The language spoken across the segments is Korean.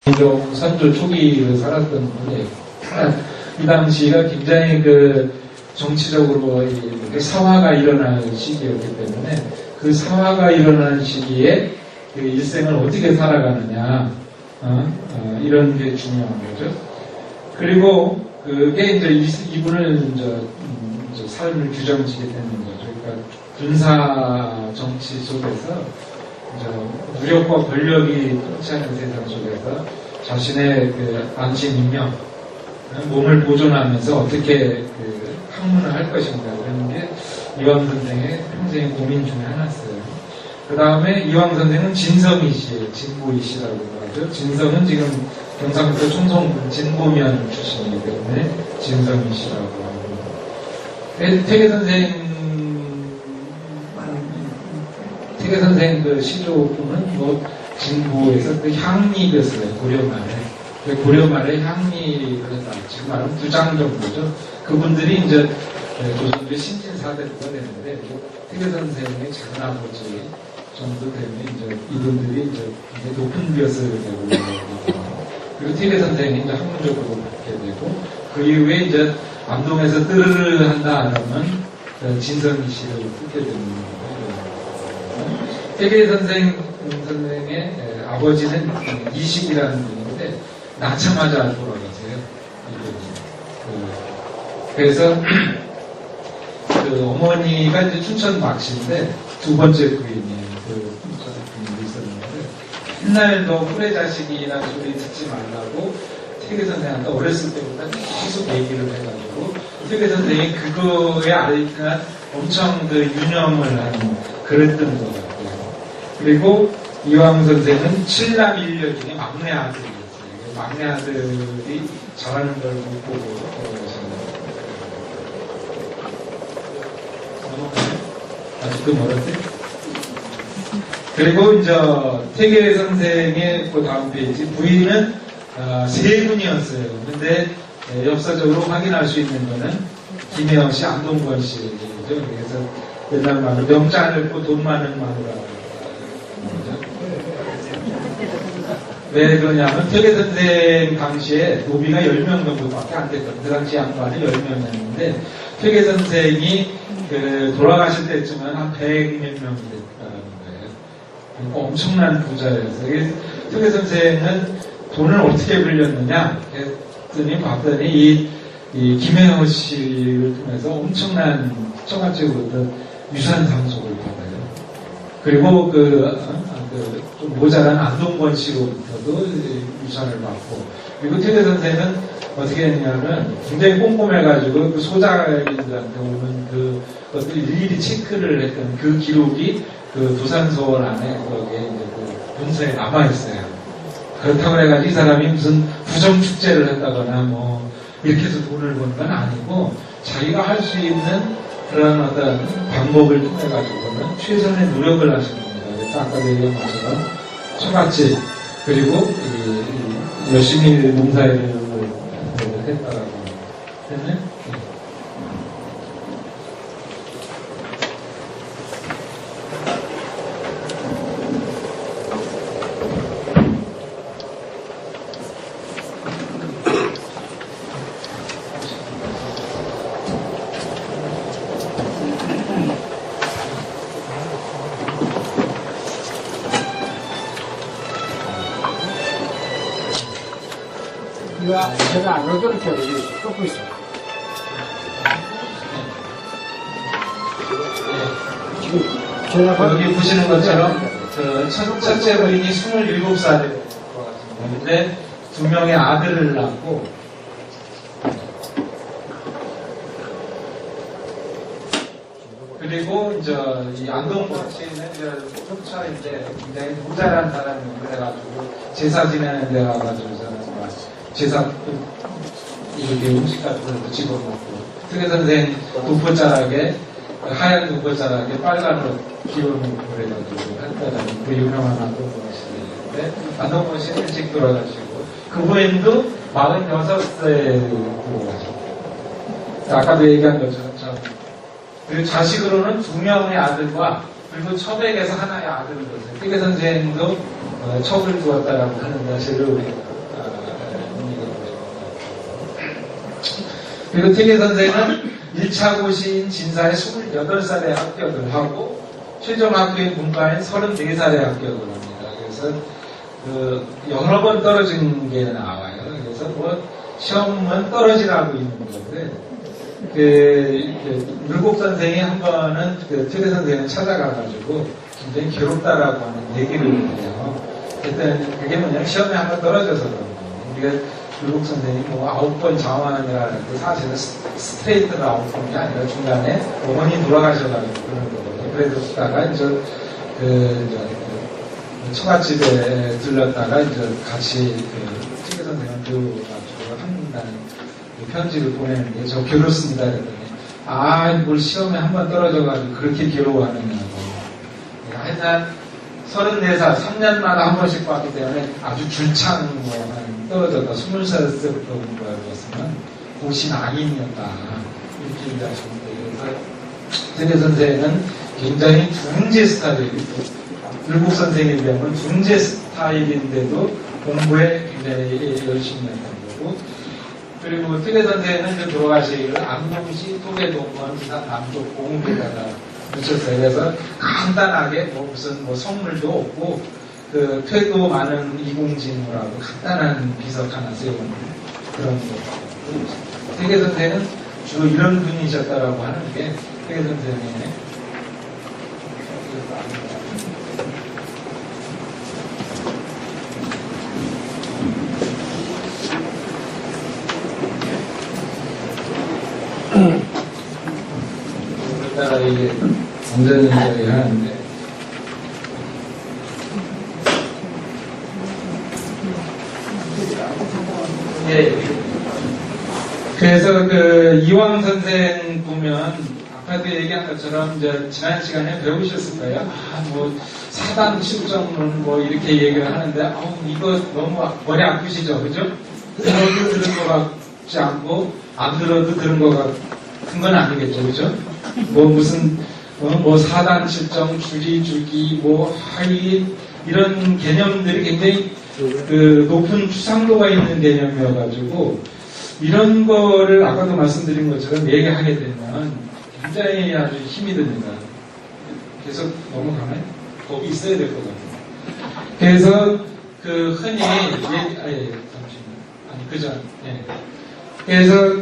민족 선조 초기에 살았던 분이에요. 이 당시가 굉장히 정치적으로 사화가 일어나는 시기였기 때문에 그 사화가 일어나는 시기에 그 일생을 어떻게 살아가느냐, 이런 게 중요한 거죠. 그리고 그게 이제 이분을 이제 삶을 규정지게 되는 거죠. 그러니까 군사 정치 속에서 무력과 권력이 통치하는 세상 속에서 자신의 안치민명, 몸을 보존하면서 어떻게 학문을 할 것인가, 그런 게 이황 선생의 평생의 고민 중에 하나였어요. 그 다음에 이황 선생은 진성이시예요. 진보이시라고 하죠. 진성은 지금 경상도 충성군 진보면 출신이기 때문에 진성이시라고 하고, 태계 선생 시조분은 진보에서 향리를 써요. 고려말에. 고려말에 향리를 했다. 지금 말하면 2장 정도죠. 그분들이 이제 조선의 신진사대부가 되는데, 태계 선생의 작은아버지 정도 되면 이제 이분들이 이제 높은 벼슬을 되고, 그리고 태계 선생이 이제 학문적으로 받게 되고, 그 이후에 이제 암동에서 뜨르르 한다 하면 진성이 씨를 듣게 되는 거예요. 태계 선생의 아버지는 이식이라는 분인데 낳자마자 돌아가세요. 그래서 어머니가 이제 춘천 막씨인데 2번째 부인이에요. 춘천 부인이 있었는데 옛날도 후레 자식이나 소리 듣지 말라고 태계 선생한테 어렸을 때부터 계속 얘기를 해가지고 태계 선생이 그거에 알뜰한 엄청 유념을 하는 그랬던 것 같아요. 그리고 이황 선생은 7남 1녀 중에 막내 아들이었어요. 막내 아들이 잘하는 걸 못 보고 돌아가셨는데. 아직도 멀었지? 그리고 이제 태계 선생의 그 다음 페이지 부인은 3분이었어요. 근데 역사적으로 확인할 수 있는 거는 김혜영 씨, 안동권 씨죠. 그래서 옛날 말로 명자 넓고 돈 많은 마누라. 왜 그러냐면 태계 선생 당시에 노비가 10명 정도밖에 안 됐거든요. 그 당시 양반이 10명이었는데 태계 선생이 돌아가실 때쯤은 한 100몇 명이 됐다는 거예요. 그러니까 엄청난 부자였어요. 태계 선생은 돈을 어떻게 벌렸느냐 했더니 봤더니 이 김혜영 씨를 통해서 엄청난 처갓집으로부터 유산 상속을 받아요. 그리고 좀 모자란 안동권 씨로부터도 유산을 받고, 그리고 태계 선생은 어떻게 했냐면 굉장히 꼼꼼해가지고 그 소작인들한테 오는 그것들 일일이 체크를 했던 그 기록이 부산서원 안에 거기에 이제 문서에 남아있어요. 그렇다고 해가지고 이 사람이 무슨 부정축제를 했다거나 이렇게 해서 돈을 번 건 아니고 자기가 할 수 있는 그런 어떤 방법을 통해가지고는 최선의 노력을 하신 겁니다. 그래서 아까 얘기한 것처럼 처갓집, 그리고 열심히 농사일을 했다라고 했네. 제가 안 오도록 여기 쫓고 있어요. 지금 제가 여기 보시는 것처럼 첫째 부인이 27살에 돌아갔습니다. 근데 2명의 아들을 낳고, 그리고 이제 이 안동권 씨는 쫓아 이제 굉장히 모자란 사람이 그래가지고 제사 지내는 데 가가지고 제사 이렇게 음식 같은 것도 집어먹고, 태계 선생 도포자락에 하얀 도포자락에 빨간 옷 기울먹고 그래가지고 했다는 그 유명한 안동권 씨인데, 안동권 씨는 일찍 돌아가시고 그 부인도 46세에 돌아가셨고, 아까도 얘기한 것처럼 그리고 자식으로는 2명의 아들과 그리고 첩에게서 하나의 아들을 뒀어요. 태계 선생도 첩을 두었다라고 하는 사실을 우리가 그리고 퇴계 선생은 1차 고시인 진사에 28살에 합격을 하고 최종 합격인 문과인 34살에 합격을 합니다. 그래서 여러 번 떨어진 게 나와요. 그래서 시험은 떨어지라고 있는 건데 물곡 선생이 한 번은 퇴계 선생을 찾아가가지고 굉장히 괴롭다라고 하는 얘기를 해요. 그게 뭐냐면 시험에 한 번 떨어져서 그런 거예요. 그러니까 물곡 선생이 9번 장황하느라 사실은 스트레이트로 9번이 아니라 중간에 어머니 돌아가셔가지고 그런 거거든요. 그래서 쓰다가 이제 처갓집에 들렀다가 이제 같이 퇴계 선생을 배워가지고 한다는 편지를 보내는데 저 괴롭습니다 그랬더니 뭘 시험에 한 번 떨어져가지고 그렇게 괴로워하느냐고. 하여간 34살 3년마다 한 번씩 봤기 때문에 아주 줄창 떨어졌다. 20살 때부터 공부하고 있으면 고시 낭인이었다 이렇게 얘기하시는데, 그래서 퇴계 선생은 굉장히 둥지 스타일이고 물곡 선생에 비하면 둥지 스타일인데도 공부에 굉장히 열심히 했던 거고, 그리고 퇴계 선생은 이제 돌아가시기를 안동시 토계동원 부산 남쪽 공읍에다가 붙였어요. 그래서 간단하게 무슨 선물도 없고 표도 많은 이공진무라고 간단한 비석 하나 세우는 그런 거. 퇴계 선생은 주로 이런 분이셨다라고 하는 게 퇴계 선생의 따라 이게 완전히 하는데, 그래서 이황 선생 보면 아까도 얘기한 것처럼 이제 지난 시간에 배우셨을 거예요. 사단 실정론 이렇게 얘기를 하는데 이거 너무 머리 아프시죠, 그죠? 들어도 들은 것 같지 않고 안 들어도 들은 것 같은 건 아니겠죠, 그죠? 무슨 사단 실정, 주기, 하위 이런 개념들이 굉장히 높은 추상도가 있는 개념이어가지고 이런 거를 아까도 말씀드린 것처럼 얘기하게 되면 굉장히 아주 힘이 듭니다. 계속 넘어가면 겁이 있어야 될 것 같아요. 그래서 흔히 그래서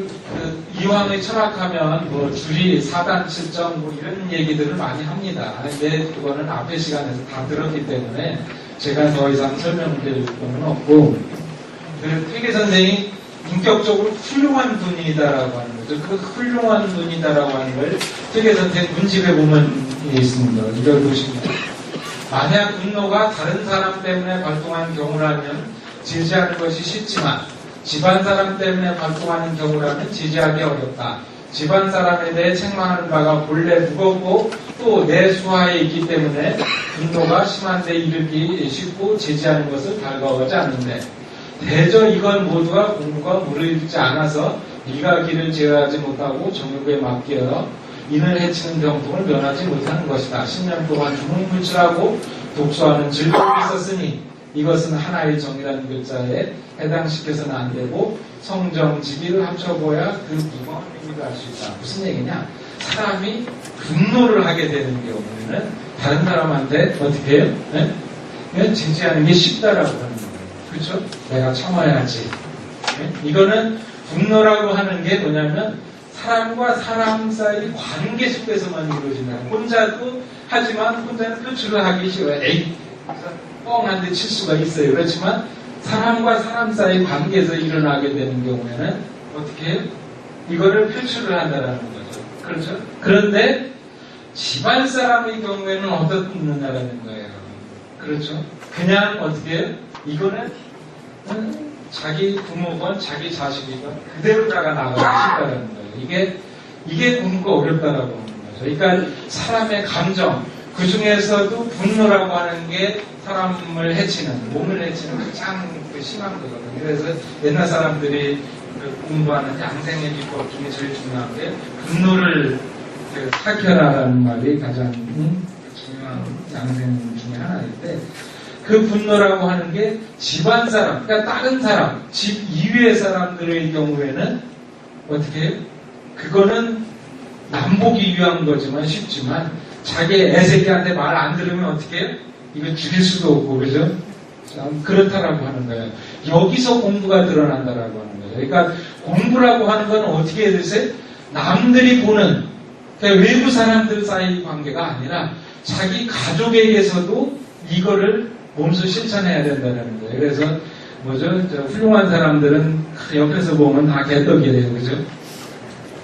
이황의 철학하면 주리, 사단, 실정 이런 얘기들을 많이 합니다. 근데 그거는 앞의 시간에서 다 들었기 때문에 제가 더 이상 설명드릴 건 없고, 퇴계 선생이 인격적으로 훌륭한 분이다라고 하는 거죠. 그 훌륭한 분이다라고 하는 걸 퇴계 선생 문집에 보면 있습니다. 이걸 보시면 만약 분노가 다른 사람 때문에 발동한 경우라면 제지하는 것이 쉽지만 집안 사람 때문에 발동하는 경우라면 제지하기 어렵다. 집안 사람에 대해 책망하는 바가 본래 무겁고 또 내 수하에 있기 때문에 분노가 심한 데 이르기 쉽고 제지하는 것을 달가워하지 않는데, 대저 이건 모두가 공부가 무르익지 않아서 네가 길을 제어하지 못하고 정욕에 맡겨 인을 해치는 병통을 면하지 못하는 것이다. 10년 동안 주문불출하고 독서하는 즐거움이 있었으니 이것은 하나의 정이라는 글자에 해당시켜서는 안 되고 성정지기를 합쳐보야 그 무거운 의미를 알 수 있다. 무슨 얘기냐? 사람이 분노를 하게 되는 경우에는 다른 사람한테 어떻게 해요? 네? 그냥 제지하는 게 쉽다라고 하는 거예요. 그렇죠? 내가 참아야지. 네? 이거는 분노라고 하는 게 뭐냐면 사람과 사람 사이 관계 속에서만 이루어진다. 혼자도 하지만 혼자는 표출을 하기 싫어요. 뻥한데 칠 수가 있어요. 그렇지만 사람과 사람 사이 관계에서 일어나게 되는 경우에는 어떻게 해요? 이거를 표출을 한다는 거죠. 그렇죠? 그런데 집안 사람의 경우에는 어떻느냐라는 거예요. 그렇죠? 그냥 어떻게 해요? 이거는 자기 부모건 자기 자식이건 그대로다가 나가기 쉽다는 거예요. 이게 공부가 어렵다라고 하는 거죠. 그러니까 사람의 감정, 그 중에서도 분노라고 하는 게 사람을 해치는, 몸을 해치는 가장 심한 거거든요. 그래서 옛날 사람들이 공부하는 양생의 비법 중에 제일 중요한 게 분노를 삭혀라라는 말이 가장 중요한 양생 중에 하나인데, 그 분노라고 하는 게 집안 사람, 그러니까 다른 사람, 집 이외의 사람들의 경우에는 어떻게 해요? 그거는 남보기 위한 거지만 쉽지만 자기 애새끼한테 말 안 들으면 어떻게 해요? 이거 죽일 수도 없고 그죠? 참 그렇다라고 하는 거예요. 여기서 공부가 드러난다라고 하는 거예요. 그러니까 공부라고 하는 건 어떻게 해야 되세요? 남들이 보는 그러니까 외부 사람들 사이 관계가 아니라 자기 가족에게서도 이거를 몸소 실천해야 된다는 거예요. 그래서 뭐죠? 저 훌륭한 사람들은 옆에서 보면 다 개떡이래요. 그죠?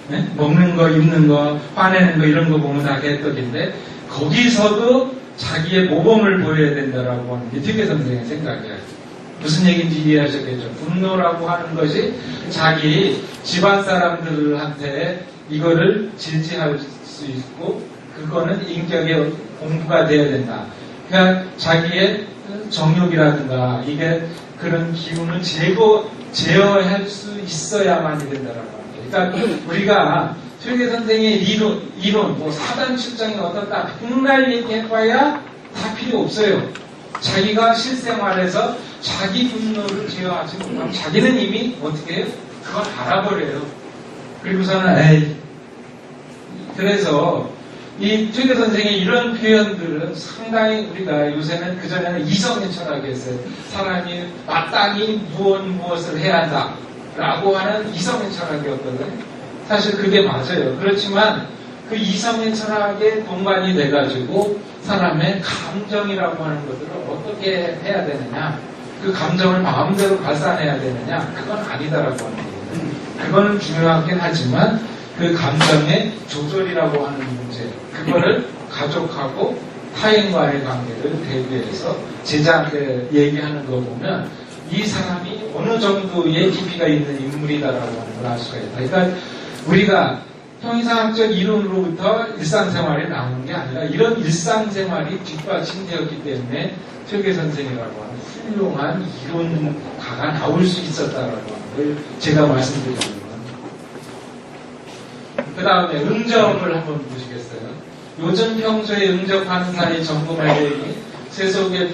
네? 먹는 거, 입는 거, 화내는 거 이런 거 보면 다 개떡인데 거기서도 자기의 모범을 보여야 된다라고 하는 게 특혜 선생의 생각이에요. 무슨 얘기인지 이해하셨겠죠? 분노라고 하는 것이 자기 집안 사람들한테 이거를 질지할 수 있고 그거는 인격의 공부가 돼야 된다. 그러니까 자기의 정욕이라든가 이게 그런 기운을 제어할 수 있어야만이 된다라고 합니다. 그러니까 우리가 최계 선생의 이론, 뭐 사단 출장이 어떻다, 백날 얘기해봐야 다 필요 없어요. 자기가 실생활에서 자기 분노를 제어하지 못하면 자기는 이미 어떻게 해요? 그걸 알아버려요. 그리고서는 에이. 그래서 이 최계 선생의 이런 표현들은 상당히 우리가 요새는 그전에는 이성의 철학이 했어요. 사람이 마땅히 무엇을 해야 한다. 라고 하는 이성의 철학이었거든요. 사실 그게 맞아요. 그렇지만 그 이성의 철학에 동반이 돼가지고 사람의 감정이라고 하는 것들을 어떻게 해야 되느냐. 그 감정을 마음대로 발산해야 되느냐. 그건 아니다라고 하는 거거든요. 그거는 중요하긴 하지만 그 감정의 조절이라고 하는 문제. 그거를 가족하고 타인과의 관계를 대비해서 제자한테 얘기하는 거 보면 이 사람이 어느 정도의 깊이가 있는 인물이다라고 하는 걸 알 수가 있다. 그러니까 우리가 형이상학적 이론으로부터 일상생활이 나오는 게 아니라 이런 일상생활이 뒷받침되었기 때문에 최계 선생이라고 하는 훌륭한 이론가가 나올 수 있었다라고 하는 걸 제가 말씀드리는 겁니다. 그 다음에 응접을 한번 보시겠어요? 요즘 평소에 응접하는 사이 전부말들이 세속의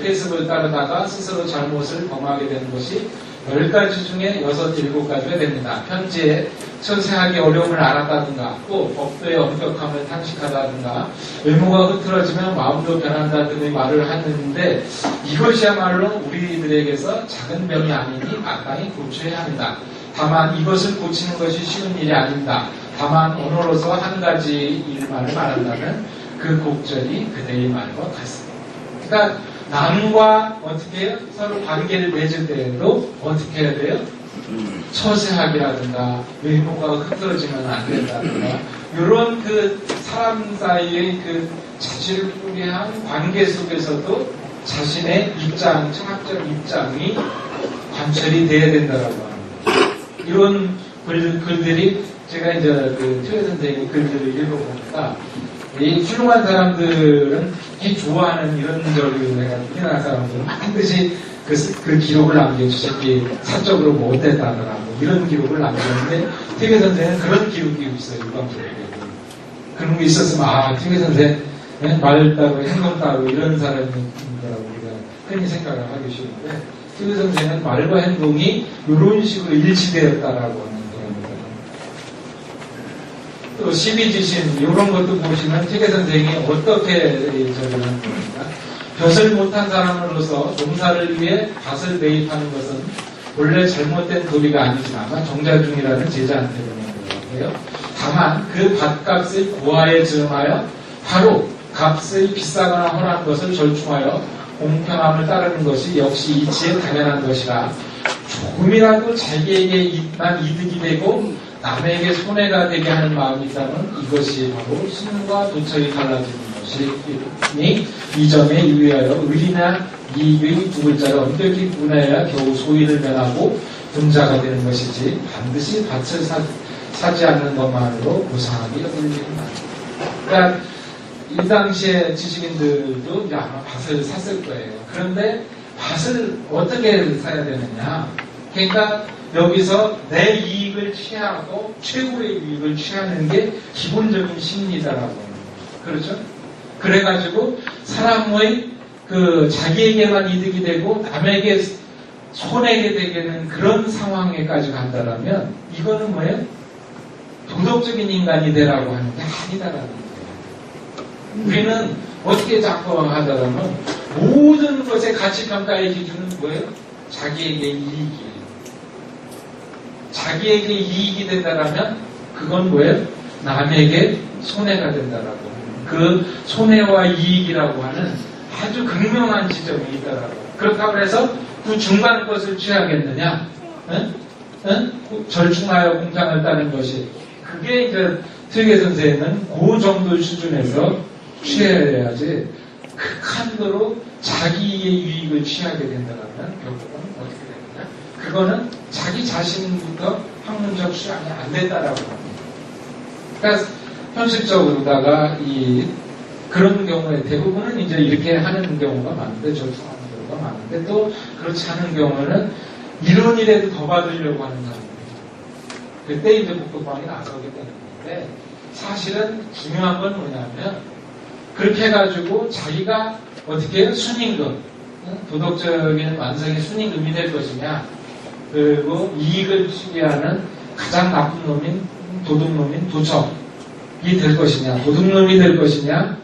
폐습을 따르다가 스스로 잘못을 범하게 되는 것이 10가지 중에 6, 7가지가 됩니다. 현재 처세하기 어려움을 알았다든가 또 법도의 엄격함을 탄식하다든가 외모가 흐트러지면 마음도 변한다 등의 말을 하는데 이것이야말로 우리들에게서 작은 병이 아니니 마땅히 고쳐야 합니다. 다만 이것을 고치는 것이 쉬운 일이 아닙니다. 다만 언어로서 한 가지 일만을 말한다면 그 곡절이 그대의 말과 같습니다. 그러니까 남과 어떻게 해요? 서로 관계를 맺을 때에도 어떻게 해야 돼요? 처세하기라든가 외모가 흐트러지면 안 된다든가 이런 그 사람 사이의 그 자질구레한 관계 속에서도 자신의 입장, 철학적 입장이 관철이 돼야 된다라고 합니다. 이런 글들이 제가 이제 그 최 선생의 글들을 읽어보니까 이 훌륭한 사람들은 이 좋아하는 이런 저기 내가 우리나라 사람들은 반드시 그 기록을 남겨주셨기 사적으로 못했다더라고 이런 기록을 남겼는데 최계 선생은 그런 기록이 있어요. 일반적으로 그런 게 있었으면 최계 선생 말 따로 행동 따로 이런 사람인 거라고 우리가 흔히 생각을 하기 쉬운데 최계 선생은 말과 행동이 이런 식으로 일치되었다라고 하는 겁니다. 또 십이지신 이런 것도 보시면 최계 선생이 어떻게 저기를 하는 겁니까? 벼슬 못한 사람으로서 농사를 위해 밭을 매입하는 것은 본래 잘못된 도리가 아니지만 정자중이라는 제자한테 보낸 거예요. 다만 그 밭값을 고하에 증하여 바로 값을 비싸거나 허한 것을 절충하여 공평함을 따르는 것이 역시 이치에 당연한 것이라 조금이라도 자기에게만 이득이 되고 남에게 손해가 되게 하는 마음이 있다면 이것이 바로 신과 도처에 갈라지는 것이니 이 점에 유의하여 의리나 이익의 두 글자를 엄격히 구분해야 겨우 소위를 면하고 분자가 되는 것이지 반드시 밭을 사지 않는 것만으로 무상하게 여기는다. 그러니까 이 당시에 지식인들도 이제 아마 밭을 샀을 거예요. 그런데 밭을 어떻게 사야 되느냐? 그러니까 여기서 내 이익을 취하고 최고의 이익을 취하는 게 기본적인 심리다라고 하는 거예요. 그렇죠? 그래가지고 사람의 그 자기에게만 이득이 되고 남에게 손해게 되는 그런 상황에까지 간다라면 이거는 뭐예요? 도덕적인 인간이 되라고 하는 게 아니다라는 거예요. 우리는 어떻게 작동하다라면 모든 것의 가치평가의 기준은 뭐예요? 자기에게 이익이에요. 자기에게 이익이 된다라면 그건 뭐예요? 남에게 손해가 된다라고. 그 손해와 이익이라고 하는 아주 극명한 지점이 있다라고. 그렇다고 해서 그 중간 것을 취하겠느냐? 응? 응? 절충하여 공장을 따는 것이. 그게 이제 트위게 선생은 그 정도 수준에서 취해야지 극한도로 자기의 유익을 취하게 된다면 결국은 어떻게 되느냐? 그거는 자기 자신부터 학문적 수양이 안 된다라고 합니다. 그러니까 현실적으로다가 그런 경우에 대부분은 이제 이렇게 하는 경우가 많은데 절충하는 경우가 많은데 또 그렇지 않은 경우는 이런 일에도 더 받으려고 하는 사람들. 그때 이제 복덕방이 나서게 되는 건데 사실은 중요한 건 뭐냐면 그렇게 해가지고 자기가 어떻게 순임금, 도덕적인 완성의 순임금이 될 것이냐, 그리고 이익을 추구하는 가장 나쁜 놈인 도둑놈인 도척이 될 것이냐, 도둑놈이 될 것이냐,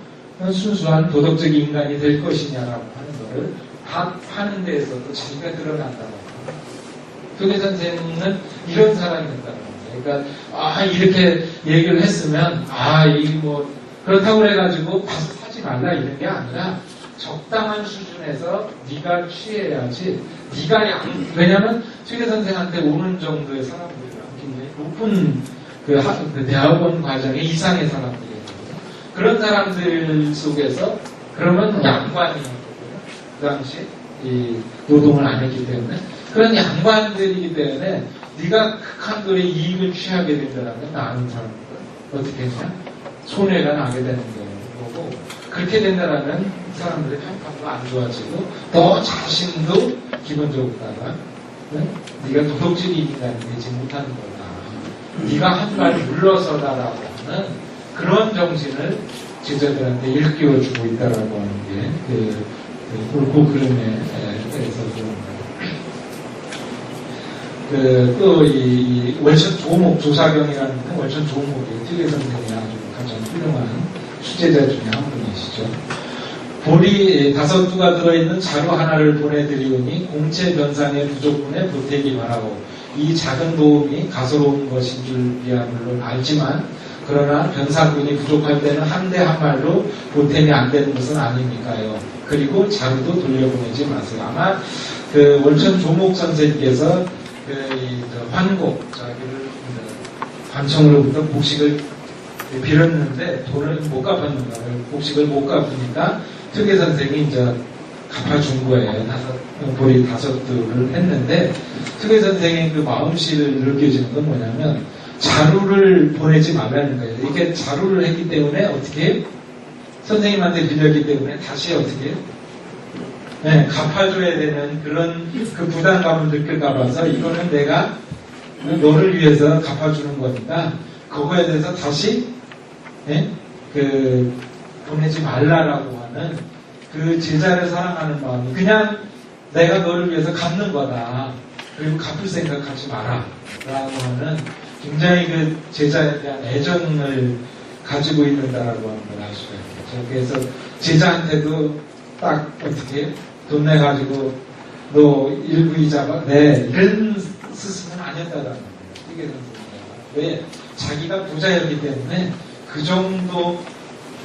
순수한 도덕적인 인간이 될 것이냐라고 하는 것을 다 하는 데에서도 자기가 드러난다고 합니다. 교계 선생님은 이런 사람이었다는 거예요. 그러니까 이렇게 얘기를 했으면 이게 뭐 그렇다고 해가지고 가서 사지 말라 이런 게 아니라 적당한 수준에서 네가 취해야지. 왜냐하면 최계 선생한테 오는 정도의 사람들이랑 굉장히 높은 그 대학원 과정의 이상의 사람들이에요. 그런 사람들 속에서 그러면 양반이었거든요. 그 당시 이 노동을 안 했기 때문에 그런 양반들이기 때문에 네가 극한도의 이익을 취하게 된다면 나는 사람들 어떻게 했냐? 손해가 나게 되는 거고 그렇게 된다면 사람들의 평판도 안 좋아지고 너 자신도 기본적으로다가 네가 도덕적인 인간이 되지 못하는 거다. 네가 한 발 물러서다라고 하는 그런 정신을 제자들한테 일깨워주고 있다라고 하는 게 옳고 그름에서 그런 거예요. 또 이 월천 조목 조사경이라는 월천 조목이 트위게 선생님이 아주 가장 훌륭한 수제자 중에 한 분이시죠. 볼이 5두가 들어있는 자루 하나를 보내드리오니 공채 변상의 부족분에 보태기 바라고. 이 작은 도움이 가소로운 것인 줄 물론 알지만 그러나 변상군이 부족할 때는 한 대 한 발로 보탬이 안 되는 것은 아닙니까요. 그리고 자루도 돌려보내지 마세요. 아마 그 월천 조목 선생님께서 환곡 자기를 관청으로부터 복식을 빌었는데 돈을 못 갚았는가. 복식을 못 갚으니까 트위게 선생이 이제 갚아준 거예요. 볼이 5두를 했는데 트위게 선생의 그 마음씨를 느껴지는 건 뭐냐면 자루를 보내지 말라는 거예요. 이렇게 자루를 했기 때문에 어떻게 선생님한테 빌렸기 때문에 다시 어떻게 갚아줘야 되는 그런 그 부담감을 느낄까 봐서 이거는 내가 너를 위해서 갚아주는 거니까 그거에 대해서 다시 보내지 말라라고 하는 그 제자를 사랑하는 마음이 그냥 내가 너를 위해서 갚는 거다. 그리고 갚을 생각하지 마라. 라고 하는 굉장히 그 제자에 대한 애정을 가지고 있는다라고 하는 걸 알 수가 있겠죠. 그래서 제자한테도 딱 어떻게 돈 내가지고 너 일부이자 이런 스승은 아니었다라는 거예요. 이게 왜? 자기가 부자였기 때문에 그 정도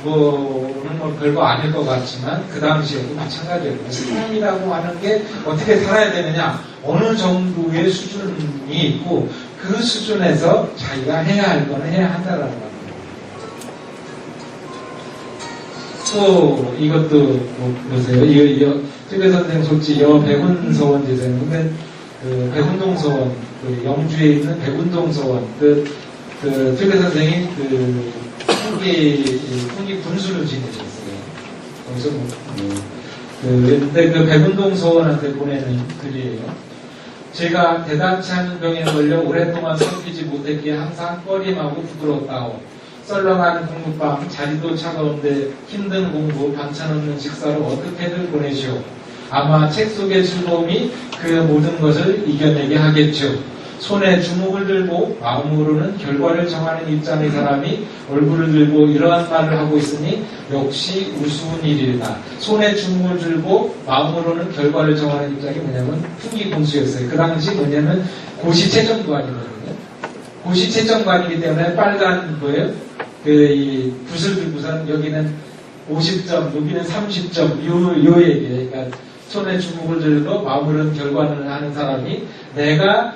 뭐 별거 아닐 것 같지만 그 당시에도 마찬가지였고 사람이라고 하는 게 어떻게 살아야 되느냐 어느 정도의 수준이 있고 그 수준에서 자기가 해야 할 거는 해야 한다라는 겁니다. 또 이것도 보세요. 트위게 선생 솔직히 백운서원 제자인데 그 백운동서원 영주에 있는 백운동서원 트위게 선생이 풍기 군수를 지내셨어요. 거기서 근데 그 백운동서원한테 보내는 글이에요. 제가 대단치 않은 병에 걸려 오랫동안 살피지 못했기에 항상 꺼림하고 부끄럽다오. 썰렁한 공부방, 자리도 차가운데 힘든 공부, 반찬 없는 식사로 어떻게들 보내시오. 아마 책 속의 즐거움이 그 모든 것을 이겨내게 하겠죠. 손에 주먹을 들고 마음으로는 결과를 정하는 입장의 사람이 얼굴을 들고 이러한 말을 하고 있으니 역시 우스운 일이다. 손에 주먹을 들고 마음으로는 결과를 정하는 입장이 뭐냐면 풍기공수였어요. 그 당시 뭐냐면 고시채점관이거든요. 고시채점관이기 때문에 빨간 거예요. 이 붓을 들고선 여기는 50점, 여기는 30점, 요 얘기예요. 그러니까 손에 주먹을 들고 마음으로는 결과를 하는 사람이 내가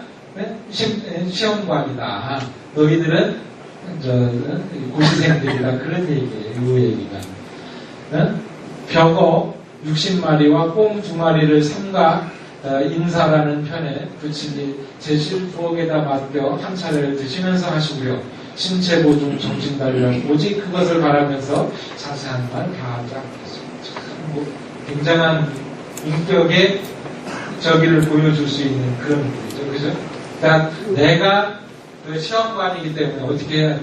시험관이다. 너희들은 고시생들이다. 그런 얘기예요. 이 얘기가. 벽어 60마리와 꽁 2마리를 삼가 인사라는 편에 붙이니 제실 부엌에다 맡겨 한 차례를 드시면서 하시고요. 신체 보증 정신 단련 오직 그것을 바라면서 자세한 말 다 하지 않겠습니다. 뭐 굉장한 인격의 저기를 보여줄 수 있는 그런 분이죠. 그죠? 그러니까 내가 그 시험관이기 때문에 어떻게 해야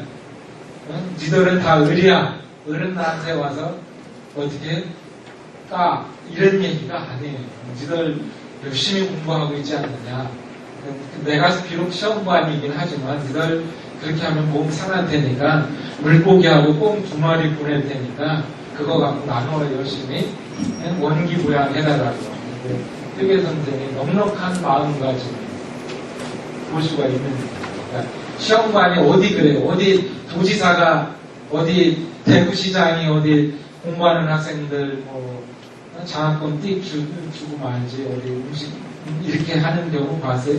니들은 다 을이야. 을은 나한테 와서 어떻게 이런 얘기가 아니에요. 니들 열심히 공부하고 있지 않느냐. 내가 비록 시험관이긴 하지만 니들 그렇게 하면 몸 상할 테니까 물고기하고 꽁 2마리 보낼 테니까 그거 갖고 나눠 열심히 원기부양해달라고. 뜨개 선생이 넉넉한 마음가짐 볼 수가 있는 거예요. 그러니까 시험관이 어디 그래요? 어디 도지사가 어디 대구시장이 어디 공부하는 학생들 뭐 장학금 띡 주고 말지 어디 음식 이렇게 하는 경우 봤어요?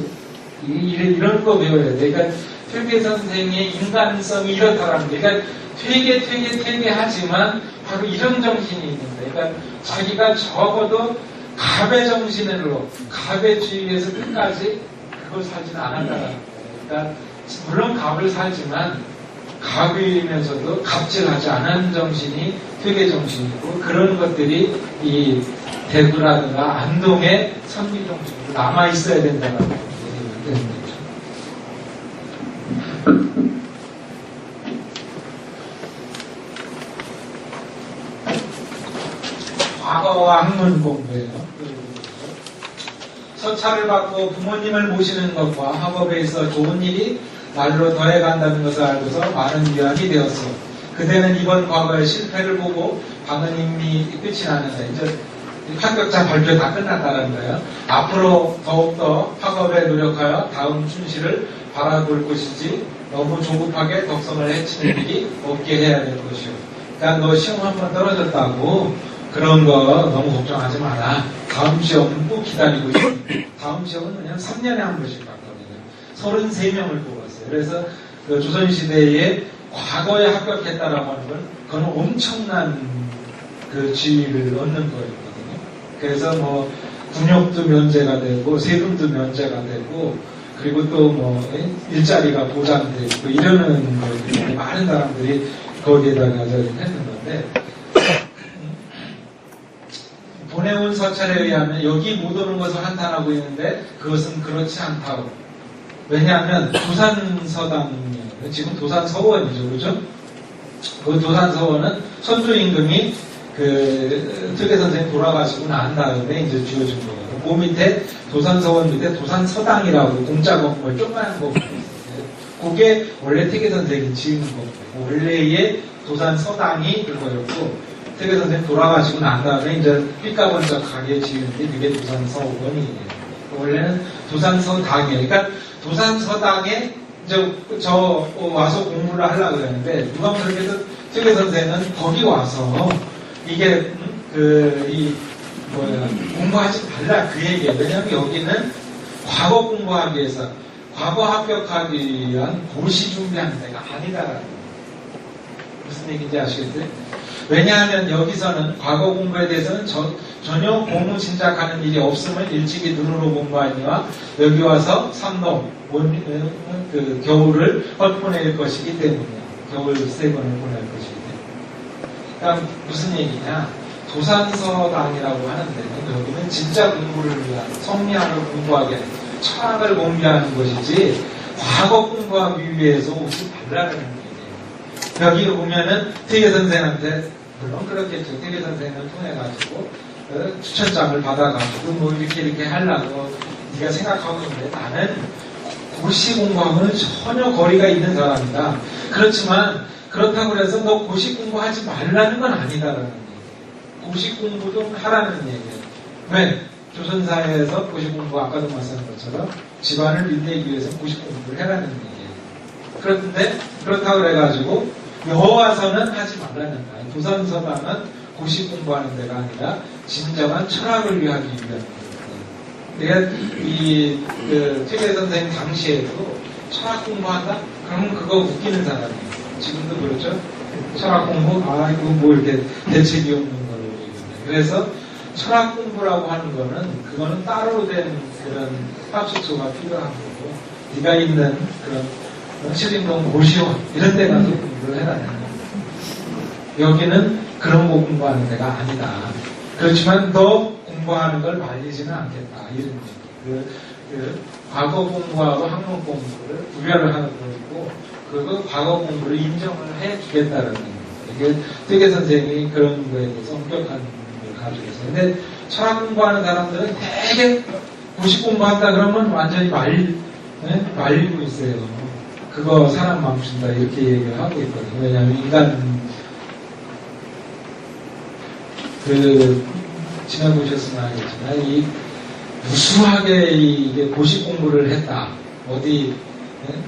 이런 거 배워야 돼. 그러니까 퇴계 선생의 인간성이 이렇다라는 게 그러니까 퇴계 하지만 바로 이런 정신이 있는데 그러니까 자기가 적어도 갑의 정신으로 갑의 주의에서 끝까지 그걸 살지는 않았다는 거예요. 그러니까 물론 갑을 살지만 갑이면서도 갑질하지 않은 정신이 퇴계 정신이고 그런 것들이 이 대구라든가 안동의 선비 정신으로 남아 있어야 된다는 얘기가 되는 거죠. 과거와 학문 공부예요. 서차를 받고 부모님을 모시는 것과 학업에 있어 좋은 일이 날로 더해간다는 것을 알고서 많은 위안이 되었어. 그대는 이번 과거의 실패를 보고 방은 이미 끝이 나는데 이제 합격자 발표 다 끝났다는 거예요. 앞으로 더욱더 학업에 노력하여 다음 춘시를 바라볼 것이지 너무 조급하게 덕성을 해치는 일이 없게 해야 될 것이오. 그러니까 너 시험 한번 떨어졌다고 그런 거 너무 걱정하지 마라. 다음 시험은 꼭 기다리고 있어. 다음 시험은 그냥 3년에 한 번씩 봤거든요. 33명을 뽑았어요. 그래서 그 조선시대에 과거에 합격했다라고 하는 건 그건 엄청난 그 지위를 얻는 거였거든요. 그래서 뭐 군역도 면제가 되고 세금도 면제가 되고 그리고 또 뭐 일자리가 보장되고 이러는 거예요. 많은 사람들이 거기에다가 했는 건데 보내온 서찰에 의하면 여기 못 오는 것을 한탄하고 있는데 그것은 그렇지 않다고. 왜냐하면 도산서당이에요. 지금 도산서원이죠. 그죠? 그 도산서원은 선조임금이 그 특혜 선생님 돌아가시고 난 다음에 이제 지어준 거거든요. 그 밑에 도산서원 밑에 도산서당이라고 공짜 건물 조그마한 건물이 있어요. 그게 원래 특혜 선생님이 지은 거고 원래의 도산서당이 그거였고 특혜 선생님 돌아가시고 난 다음에 이제 삐까번쩍하게 지은데 그게 도산서원이에요. 원래는 도산서당이에요. 그러니까 도산서당에 이제 저 와서 공부를 하려고 그랬는데 누가 그렇게 해서 특혜 선생은 거기 와서 이게 공부하지 말라 그 얘기예요. 왜냐하면 여기는 과거 공부하기 위해서 과거 합격하기 위한 고시 준비하는 데가 아니다라는 거예요. 무슨 얘기인지 아시겠어요? 왜냐하면 여기서는 과거 공부에 대해서는 전혀 공부 진작하는 일이 없음을 일찍이 눈으로 공부하니와 여기 와서 삼노 그 겨울을 헛보낼 것이기 때문이야. 겨울 3번을 보낼 것이기 때문에. 그러니까 무슨 얘기냐? 도산서당이라고 하는데 여기는 진짜 공부를 위한 성리학을 공부하게 철학을 공부하는 것이지 과거 공부하기 위해서 오지 말라는 얘기예요. 여기 보면은 퇴계 선생한테 물론 그렇겠죠. 퇴계 선생을 통해가지고 추천장을 받아가지고 뭐 이렇게 하려고 네가 생각하고 있는데 나는 고시 공부하고는 전혀 거리가 있는 사람이다. 그렇지만 그렇다고 해서 너 고시 공부하지 말라는 건 아니다라는 얘기예요. 고시 공부 좀 하라는 얘기예요. 왜? 조선사회에서 고시 공부 아까도 말씀한 것처럼 집안을 빛내기 위해서 고시 공부를 해라는 얘기예요. 그런데 그렇다고 그래가지고 여와서는 하지 말라는 거예요. 조선서당은 고시 공부하는 데가 아니라 진정한 철학을 위하기 위한 거예요. 내가 최계 선생님 당시에도 철학 공부한다? 그러면 그거 웃기는 사람이에요. 지금도 그렇죠? 철학 공부? 이거 뭐 이렇게 대책이 없는 걸로 얘기합니다. 그래서 철학 공부라고 하는 거는 그거는 따로 된 그런 합숙소가 필요한 거고 네가 있는 그런 신림동 고시원 이런 데 가서 공부를 해라. 여기는 그런 거 공부하는 데가 아니다. 그렇지만 너 공부하는 걸 말리지는 않겠다. 이런 얘기. 과거 공부하고 학문 공부를 구별을 하는 거고 그리고 과거 공부를 인정을 해주겠다는 거예요. 이게 퇴계 선생님이 그런 거에 대해서 엄격한 걸 가지고 있어요. 근데 철학 공부하는 사람들은 되게 고시 공부한다 그러면 완전히 말리고 있어요. 그거 사람 맘춘다 이렇게 얘기를 하고 있거든요. 왜냐하면 인간 지나보셨으면 알겠지만 이 무수하게 이게 고시 공부를 했다. 어디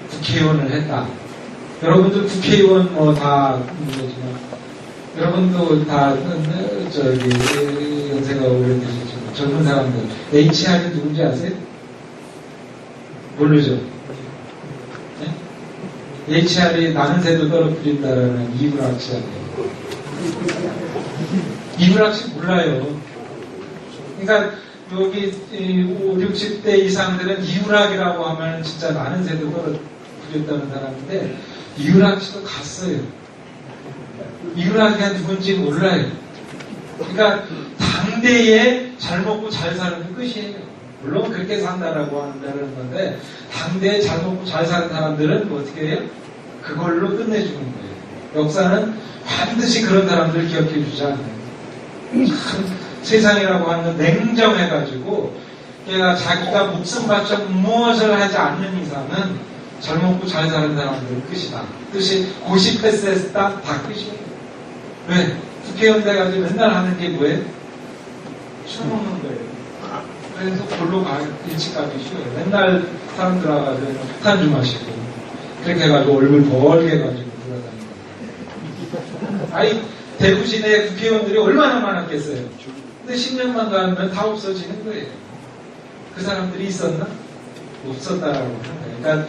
국회의원을 했다. 여러분들 국회의원 뭐 다 모르지만 여러분도 다 연세가 오래되셨지만 젊은 사람들 HR이 누군지 아세요? 모르죠? 네? HR이 나는 새도 떨어뜨린다라는 이불학 씨 아니에요? 이불학 씨 몰라요. 그러니까 여기 5, 60대 이상들은 이불학이라고 하면 진짜 나는 새도 떨어뜨렸다는 사람인데 이불학 씨도 갔어요. 이불학이 누군지 몰라요. 그러니까 당대에 잘 먹고 잘 사는 끝이에요. 물론 그렇게 산다라고 한다는 건데 당대에 잘 먹고 잘 사는 사람들은 뭐 어떻게 해요? 그걸로 끝내주는 거예요. 역사는 반드시 그런 사람들을 기억해 주지 않아요. 세상이라고 하는 건 냉정해가지고 걔가 자기가 목숨 바쳐 무엇을 하지 않는 이상은 잘 먹고 잘 사는 사람들은 끝이다. 뜻이 고시 패스했다 다 끝이에요. 왜? 국회의원 돼가지고 맨날 하는 게 뭐예요? 술 먹는 거예요. 그래서 골로 일찍 가기 쉬워요. 맨날 사람들 와가지고 탄주 마시고 그렇게 해가지고 얼굴 벌게 해가지고 돌아다니는 거예요. 아니 대구 시내 국회의원들이 얼마나 많았겠어요. 근데 10년만 가면 다 없어지는 거예요. 그 사람들이 있었나? 없었다라고 하는 거예요. 그러니까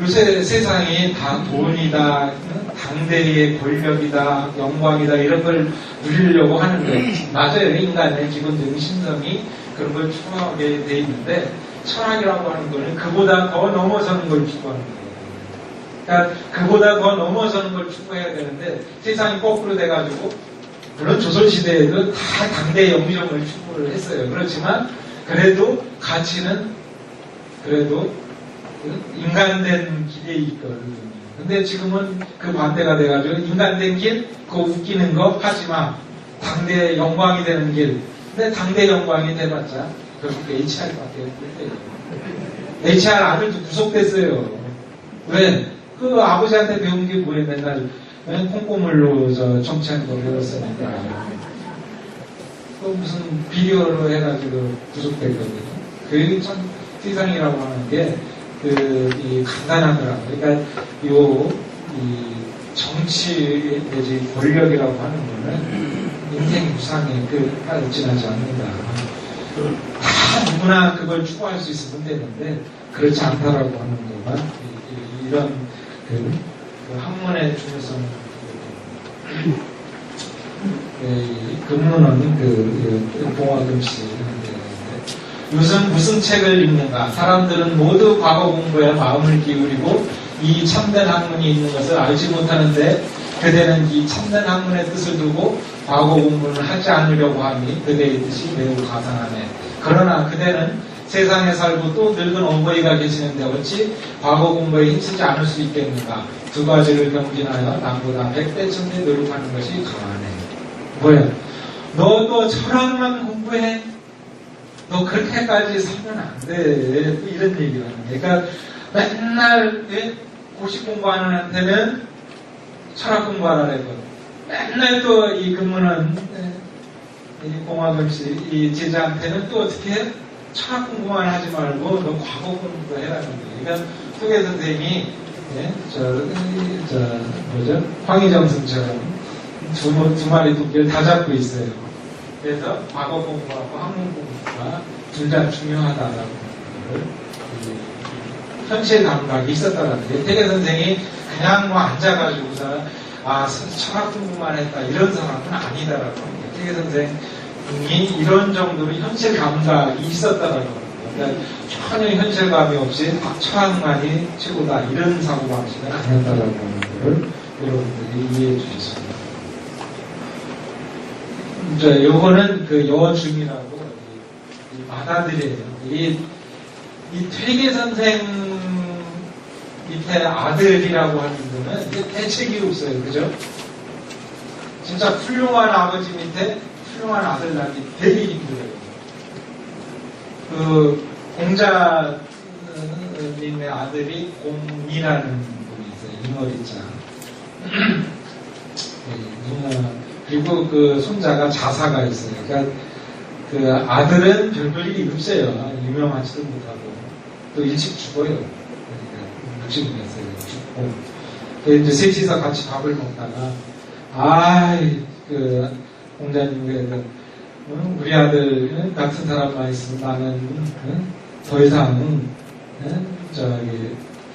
요새 세상이 다 돈이다, 당대의 권력이다, 영광이다 이런 걸 누리려고 하는 거예요. 맞아요. 인간의 기본적인 심성이 그런 걸 추구하게 돼 있는데 철학이라고 하는 거는 그보다 더 넘어서는 걸 추구하는 거예요. 그러니까 그보다 더 넘어서는 걸 추구해야 되는데 세상이 거꾸로 돼가지고 물론 조선시대에도 다 당대 영점을 추구를 했어요. 그렇지만 그래도 가치는 그래도 인간된 길에 있거든요. 근데 지금은 그 반대가 돼가지고 인간된 길, 그거 웃기는 거 하지마. 당대 영광이 되는 길. 근데 당대 영광이 돼봤자 결국 HR밖에 없대요. HR 아들도 구속됐어요. 왜? 그 아버지한테 배운 게 뭐예요? 맨날 콩고물로 정치하는 거 배웠으니까. 또 무슨 비리어로 해가지고 구속됐거든요. 그게 참 세상이라고 하는 게 이 간단하더라고요. 그러니까 이 정치 내지 권력이라고 하는 거는 인생 무상에 지나지 않는다. 다 누구나 그걸 추구할 수 있으면 되는데 그렇지 않다라고 하는 거가 이런 그 학문의 중요성 근문은 봉화금씨 요즘 무슨 책을 읽는가? 사람들은 모두 과거 공부에 마음을 기울이고 이 참된 학문이 있는 것을 알지 못하는데 그대는 이 참된 학문의 뜻을 두고 과거 공부를 하지 않으려고 하니 그대의 뜻이 매우 가상하네. 그러나 그대는 세상에 살고 또 늙은 어머니가 계시는데 어찌 과거 공부에 힘쓰지 않을 수 있겠는가? 두 가지를 병진하여 남보다 100배 1000배 노력하는 것이 강하네. 뭐야? 너도 철학만 공부해. 너 그렇게까지 살면 안 돼. 이런 얘기를 하는 거예요. 그러니까 맨날 고시 공부하는 한테는 철학 공부하라고. 맨날 또 이 근무는 이 공학음식 이 제자한테는 또 어떻게 해? 철학 공부만 하지 말고 너 과거 공부도 해라는 거예요. 그러니까 소개 선생님이 뭐죠? 황희정승처럼 두 마리 토끼를 다 잡고 있어요. 그래서 과거 공부하고 학문 공부가 둘 다 중요하다라고 현실 감각이 있었다라는 거예요. 태계 선생이 그냥 뭐 앉아가지고서 철학 공부만 했다 이런 사람은 아니다라고 합니다. 태계 선생이 이런 정도로 현실 감각이 있었다라고 합니다. 그러니까 전혀 현실감이 없이 철학만이 최고다 이런 사고방식은 아니었다라고 하는 것을 여러분들이 이해해 주셨습니다. 요거는 그 여중이라고 마다들이에요. 이 퇴계 선생 밑에 아들이라고 하는 분은 대책이 없어요. 그죠? 진짜 훌륭한 아버지 밑에 훌륭한 아들 낳기 되게 힘들어요. 그 공자님의 아들이 공이라는 분이 있어요. 잉어리자. 그리고 그 손자가 자사가 있어요. 그러니까 그 아들은 별 일이 없어요. 유명하지도 못하고 또 일찍 죽어요. 그러니까 60이었어요. 죽고. 이제 셋이서 같이 밥을 먹다가 그 공자님께서 우리 아들 같은 사람만 있으면 나는 더 이상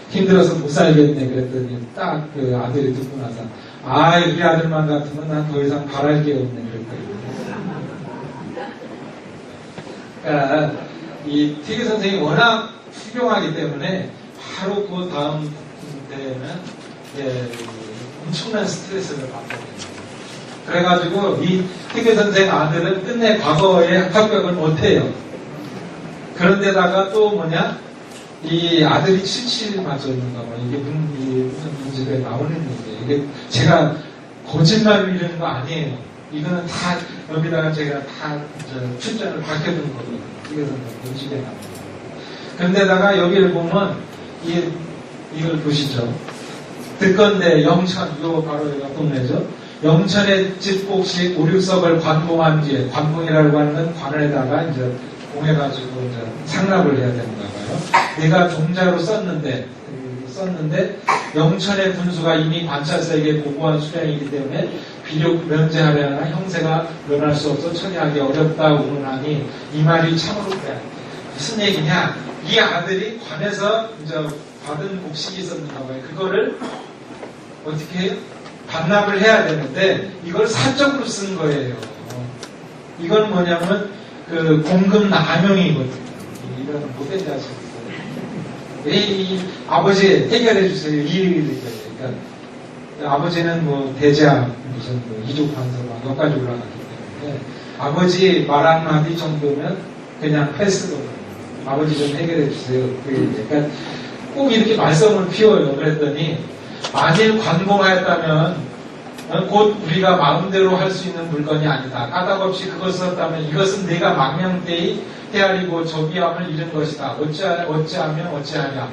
힘들어서 못 살겠네 그랬더니 딱 그 아들이 듣고 나서 우리 아들만 같으면 난 더 이상 바랄 게 없네 그랬거든요. 그러니까 이 태계 선생이 워낙 훌륭하기 때문에 바로 그 다음 때에는 엄청난 스트레스를 받게 됩니다. 그래가지고 이 태계 선생 아들은 끝내 과거에 합격을 못해요. 그런데다가 또 이 아들이 77 맞았는가 봐. 이게 무슨 문제가 나오는 얘기예요. 이게 제가 거짓말로 이러는 거 아니에요. 이거는 다 여기다가 제가 다 출전을 밝혀둔 거거든요. 이거는 문제가 나옵니다. 그런데다가 여기를 보면 이걸 보시죠. 듣건대 영천, 이거 바로 옆 동네죠. 영천의 집곡식 5, 6석을 관봉한 뒤에, 관봉이라고 하는 건 관에다가 이제 공해가지고 이제 상납을 해야 되는가 봐요. 내가 종자로 썼는데 영천의 군수가 이미 관찰사에게 보고한 수량이기 때문에 비록 면제하려나 형세가 면할 수 없어 처리하기 어렵다고 운운하니 이 말이 참으로 그래. 무슨 얘기냐? 이 아들이 관에서 이제 받은 곡식이 있었는가 봐요. 그거를 어떻게 해요? 반납을 해야 되는데 이걸 사적으로 쓴 거예요. 이건 뭐냐면 그 공금 남용이거든요. 이거는 못된 자식이에요. 이 아버지 해결해 주세요. 이 얘기를 그러니까 아버지는 뭐 대제학 무슨 이족 관서가 몇 가지 올라갔기 때문에 아버지 말 한마디 정도면 그냥 패스거든요. 아버지 좀 해결해 주세요. 그러니까 꼭 이렇게 말썽을 피워요. 그랬더니 만일 관봉하였다면 곧 우리가 마음대로 할 수 있는 물건이 아니다. 까닭없이 그것을 썼다면 이것은 내가 망명되이 헤아리고 저기함을 잃은 것이다. 어찌하면 어찌하냐.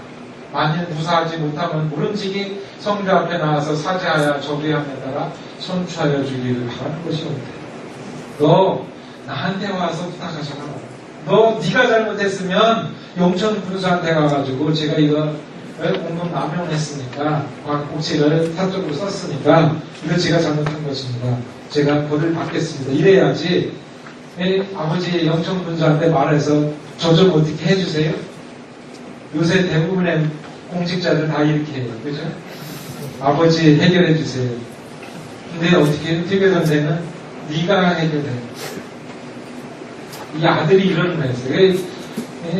만일 무사하지 못하면 모른지기 성주 앞에 나와서 사죄하여 저기함에 따라 선추하여 주기를 바라는 것이 없대. 너 나한테 와서 부탁하셔라. 네가 잘못했으면 영천 군수한테 가가지고 제가 이거 공금 남용했으니까 곡식을 사적으로 썼으니까 이거 제가 잘못한 것입니다. 제가 벌을 받겠습니다. 이래야지 아버지 영천 군수한테 말해서 저 좀 어떻게 해주세요. 요새 대부분의 공직자들 다 이렇게 해요. 그죠? 아버지 해결해 주세요. 근데 어떻게 해요? 태계 선생은 네가 해결해. 이 아들이 이러는 거였어요.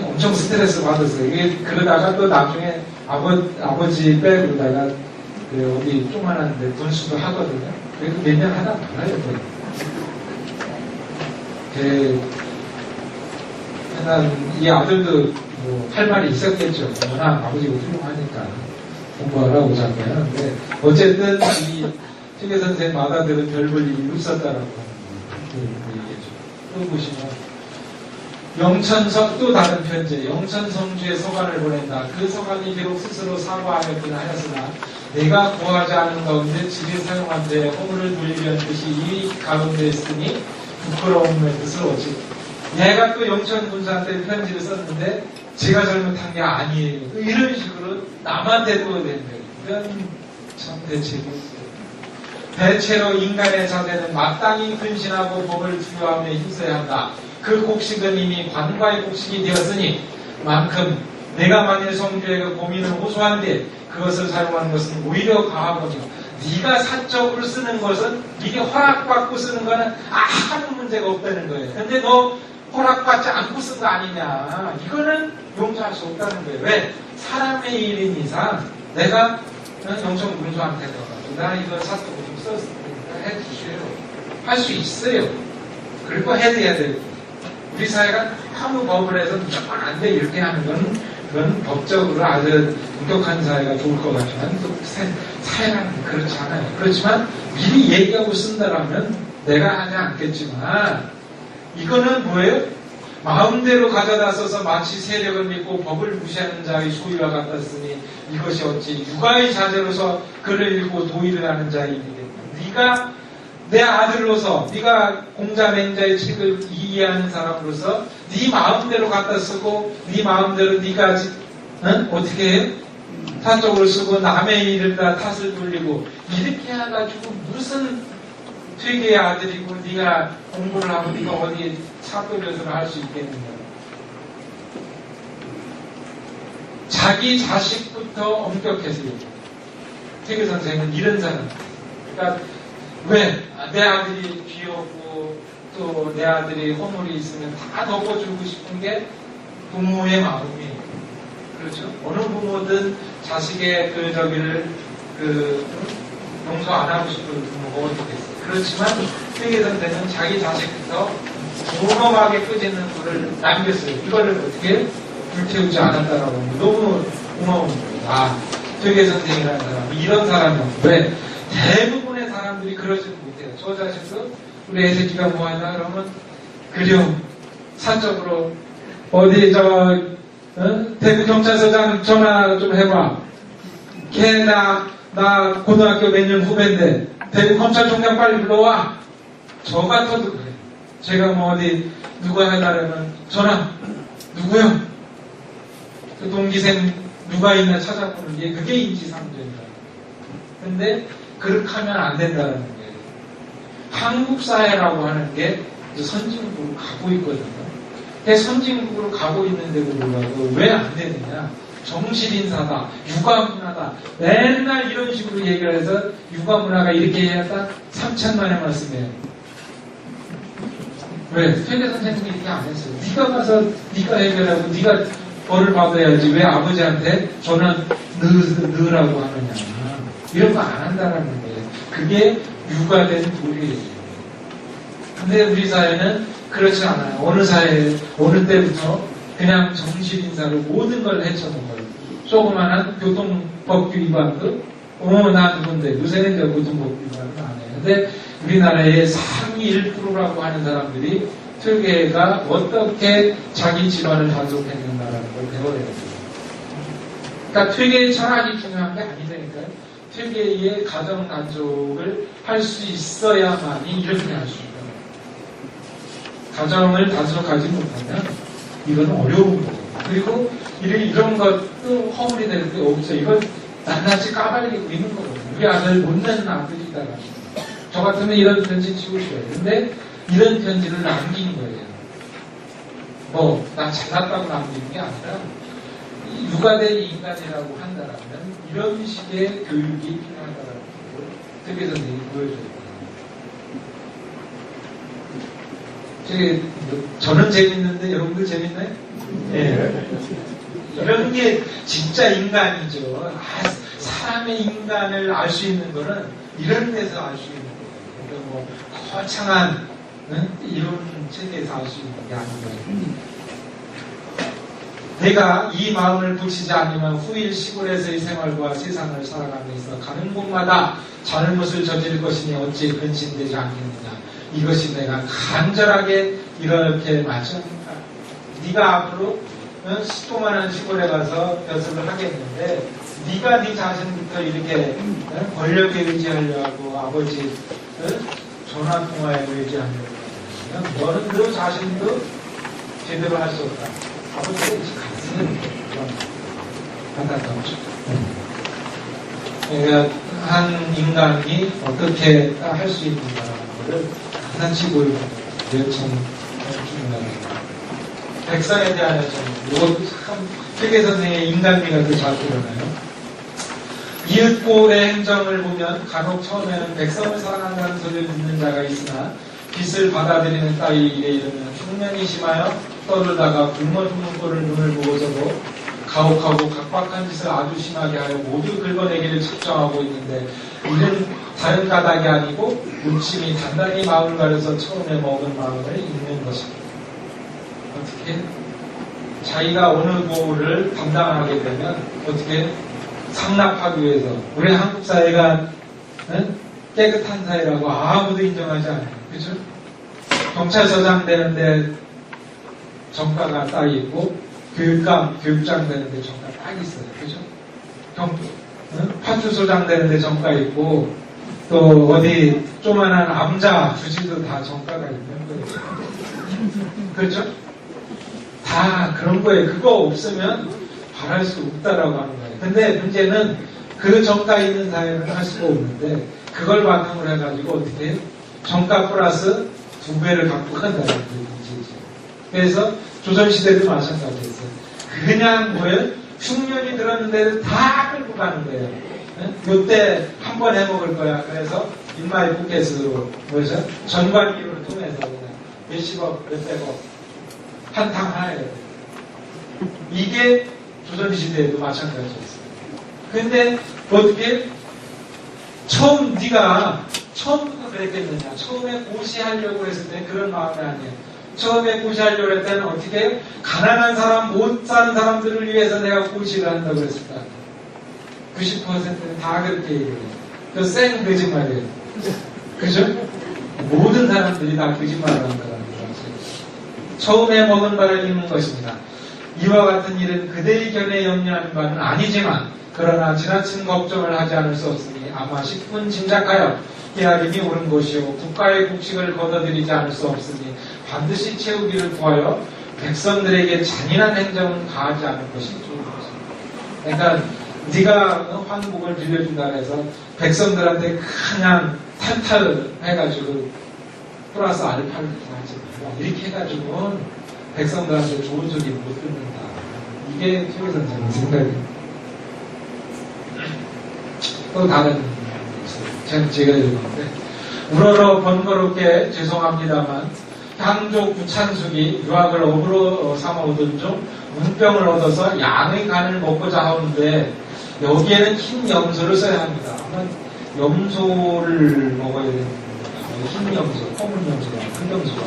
엄청 스트레스 받았어요. 그러다가 또 나중에 아버지 빼고다가 어디 조그만한데 분수도 하거든요. 그래도 몇 년 하다 말아요. 이 아들도 뭐 할 말이 있었겠죠. 워낙 아버지가 훌륭하니까 공부하라고 자꾸 하는데 어쨌든 이 태계 선생 마다들은 별 볼 일이 없었다라고 합니다. 얘기해줘. 또 보시면 영천성 또 다른 편지 영천성주에 서간을 보낸다. 그 서간이 비록 스스로 사과하였구나 하였으나 내가 구하지 않은 가운데 집에 사용한 데 허물을 돌리려는 뜻이 이 가운데 있으니 부끄러움의 뜻을 오지. 내가 또 영천 군사한테 편지를 썼는데 제가 잘못한 게 아니에요. 이런 식으로 남한테 또 된대요. 이런 참 대책이 있어요. 대체로 인간의 자세는 마땅히 근신하고 법을 주요하며 힘써야 한다. 그 곡식은 이미 관과의 곡식이 되었으니 만큼 내가 만일 성주에게 고민을 호소한데 그것을 사용하는 것은 오히려 가하거니와 네가 사적으로 쓰는 것은 네게 허락받고 쓰는 거는 아무 문제가 없다는 거예요. 근데 너 허락받지 않고 쓴 거 아니냐. 이거는 용서할 수 없다는 거예요. 왜? 사람의 일인 이상 내가 영천 군수한테 나 이거 사적으로 좀 썼으니까 해주세요. 할 수 있어요. 그리고 해야 돼요. 우리 사회가 너무 법을 해서 무조건 안 돼 이렇게 하는 건 그건 법적으로 아주 엄격한 사회가 좋을 것 같지만 또 사회는 그렇지 않아요. 그렇지만 미리 얘기하고 쓴다라면 내가 하지 않겠지만 이거는 뭐예요? 마음대로 가져다 써서 마치 세력을 믿고 법을 무시하는 자의 소유와 같았으니 이것이 어찌 육아의 자제로서 글을 읽고 도의를 하는 자이겠다. 네가 내 아들로서 네가 공자맹자의 책을 이해하는 사람으로서 네 마음대로 갖다 쓰고 네 마음대로 네가 어떻게 해요? 사적으로 쓰고 남의 일을 다 탓을 돌리고 이렇게 해가지고 무슨 퇴계의 아들이고 네가 공부를 하고 네가 어디에 사도려서를 할 수 있겠느냐. 자기 자식부터 엄격해서요. 퇴계 선생은 이런 사람. 그러니까 왜? 내 아들이 귀엽고 또 내 아들이 허물이 있으면 다 덮어주고 싶은 게 부모의 마음이에요. 그렇죠? 어느 부모든 자식의 저기를 용서 안 하고 싶은 부모가 어떻겠어요? 그렇지만 퇴계 선생은 자기 자식부터 무범하게 끄지는 불을 남겼어요. 이거를 어떻게 불태우지 않았다라고 하면 너무 고마운 거예요. 퇴계 선생이라는 사람 이런 사람은 왜? 대부분의 사람들이 그러지 못해요. 저 자식도 우리 애새끼가 뭐하냐 그러면 그려 사적으로 어디 대구 경찰서장 전화 좀 해봐. 걔 나 고등학교 몇 년 후배인데 대구 검찰총장 빨리 불러와. 저 같아도 그래요. 제가 뭐 어디 누가 해달라면 전화 누구요? 그 동기생 누가 있나 찾아보는 게 그게 인지상정이다. 근데 그렇게 하면 안 된다는 거예요. 한국 사회라고 하는 게 선진국으로 가고 있거든요. 근데 선진국으로 가고 있는데도 불구하고 왜 안 되느냐? 정실인사다, 육아문화다. 맨날 이런 식으로 얘기를 해서 육아문화가 이렇게 해야 딱 3천만의 말씀이에요. 왜? 퇴계 선생님이 이렇게 안 했어요. 네가 가서 네가 해결하고 네가 벌을 받아야지 왜 아버지한테 전화 넣으라고 하느냐. 이런 거 안 한다라는 거예요. 그게 육아된 도리예요. 근데 우리 사회는 그렇지 않아요. 어느 사회, 어느 때부터 그냥 정실인사로 모든 걸 해쳐놓은 거예요. 조그만한 교통법규 위반도 나 누군데 요새는 이제 교통법규 위반은 안 해요. 근데 우리나라의 상위 1%라고 하는 사람들이 퇴계가 어떻게 자기 집안을 단속했는가라는 걸 배워야 돼요. 그러니까 퇴계의 철학이 중요한 게 아니라니까요. 퇴계의 가정 단속을 할 수 있어야만이 이렇게 할 수 있다. 가정을 단속하지 못하면 이건 어려운 거예요. 그리고 이런 것도 허물이 될 게 없어요. 이건 낱낱이 까발리고 있는 거거든요. 우리 아들 못내는 아들이다가 저 같으면 이런 편지 지우셔요. 근데 이런 편지를 남긴 거예요. 나 잘났다고 남기는 게 아니라 육아된 인간이라고 한다면 이런 식의 교육이 필요하다는 걸 퇴계 선생님이 보여줘요. 저는 재밌는데 여러분들 재밌나요? 네. 이런 게 진짜 인간이죠. 사람의 인간을 알 수 있는 거는 이런 데서 알 수 있는 거예요. 그러니까 거창한 이런 체계에서 알 수 있는 게 아니고요. 내가 이 마음을 붙이지 않으면 후일 시골에서의 생활과 세상을 살아가면서 가는 곳마다 잘못을 저질 것이니 어찌 근신되지 않겠느냐. 이것이 내가 간절하게 이렇게 말씀합니다. 네가 앞으로 조그마한 시골에 가서 벼슬을 하겠는데 네가 네 자신부터 이렇게 권력에 의지하려 하고 아버지 전화통화에 의지하려고 하면 너는 너 자신도 제대로 할 수 없다. 아버지가 이제 가슴을 그런 안타까우죠. 그러니까 한 인간이 어떻게 할 수 있는가라는 것을 하나씩 보여주는 참 중요합니다. 백성에 대한 이것도 참 세계 선생의 인간미가 그 잘 드러나요. 이윽고의 행정을 보면 간혹 처음에는 백성을 사랑한다는 소리를 듣는 자가 있으나 빚을 받아들이는 따위 일에 이르면 흉년이 심하여 떠들다가 굶어 죽는 꼴을 눈을 보고서도 가혹하고 각박한 짓을 아주 심하게 하여 모두 긁어내기를 작정하고 있는데 이는 다른 까닭이 아니고 무침이 단단히 마음을 가려서 처음에 먹은 마음을 잊는 것입니다. 어떻게? 자기가 어느 고를 담당하게 되면 어떻게 상납하기 위해서 우리 한국 사회가 깨끗한 사회라고 아무도 인정하지 않아요. 그죠? 경찰서장 되는데 정가가 딱 있고 교육장 되는데 정가 딱 있어요. 그죠? 파출소장 되는데 정가 있고 또 어디 조만한 암자 주지도 다 정가가 있는 거예요. 그렇죠? 다 그런 거예요. 그거 없으면 바랄 수 없다라고 하는 거예요. 근데 문제는 그 정가 있는 사회는 할 수가 없는데 그걸 바탕으로 해가지고 어떻게 정가 플러스 2배를 갖고 간다는 거예요. 그래서 조선시대도 마찬가지였어요. 그냥 뭐예요? 흉년이 들었는데 다 끌고 가는 거예요. 요때 한 번 해먹을 거야. 그래서 인마이 포켓으로 뭐죠? 전관기를 통해서 그냥 몇십억, 몇백억 한탕 하나예요. 이게 조선시대에도 마찬가지였어요. 근데 어떻게 네가 처음부터 그랬겠느냐? 처음에 고시하려고 했을 때 그런 마음이 아니에요. 처음에 고시하려고 할 때는 어떻게 가난한 사람, 못 사는 사람들을 위해서 내가 고시를 한다고 했을까? 90%는 다 그렇게 얘기해요. 그 생 거짓말이에요. 그죠? 모든 사람들이 다 거짓말을 한다는 거죠. 처음에 먹은 바를 입는 것입니다. 이와 같은 일은 그대의 견해 염려하는 바는 아니지만 그러나 지나친 걱정을 하지 않을 수 없으니 아마 십분 짐작하여 깨달음이 옳은 것이요 국가의 국식을 걷어들이지 않을 수 없으니 반드시 채우기를 구하여 백성들에게 잔인한 행정은 가하지 않을 것이 좋은 것입니다. 그러니까 네가 황국을 빌려준다 해서 백성들한테 그냥 탈탈 해가지고 플러스 알파를 하지 말라. 이렇게 해가지고 백성들한테 좋은 소리 못 듣는다. 이게 최고 선생님 생각입니다. 또 다른 제가 읽었는데 우러러 번거롭게 죄송합니다만 향조 구찬숙이 유학을 업으로 삼아 얻은 중 문병을 얻어서 양의 간을 먹고자 하는데 여기에는 흰 염소를 써야 합니다. 아마 염소를 먹어야 되는 흰 염소, 검은 염소가 큰 염소가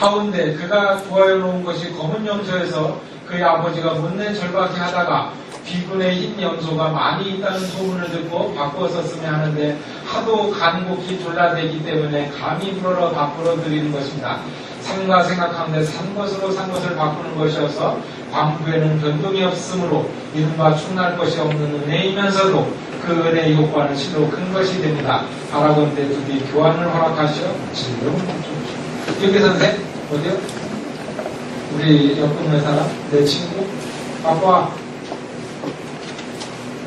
하운데 그가 구하여 놓은 것이 검은 염소에서 그의 아버지가 못내 절박해 하다가 비군의 흰 염소가 많이 있다는 소문을 듣고 바꾸어 썼으면 하는데 하도 간곡히 졸라대기 때문에 감히 불어러 바꾸어 드리는 것입니다. 삼가 생각하는데 산 것으로 산 것을 바꾸는 것이어서 광부에는 변동이 없으므로 이른바 충날 것이 없는 은혜이면서도 그 은혜의 효과는 실로 큰 것이 됩니다. 바라건대 두디 교환을 허락하시어 진료를 멈춰주시오. 여기 선생 어디요? 우리 옆 동네 사람? 내 친구? 갖고 와.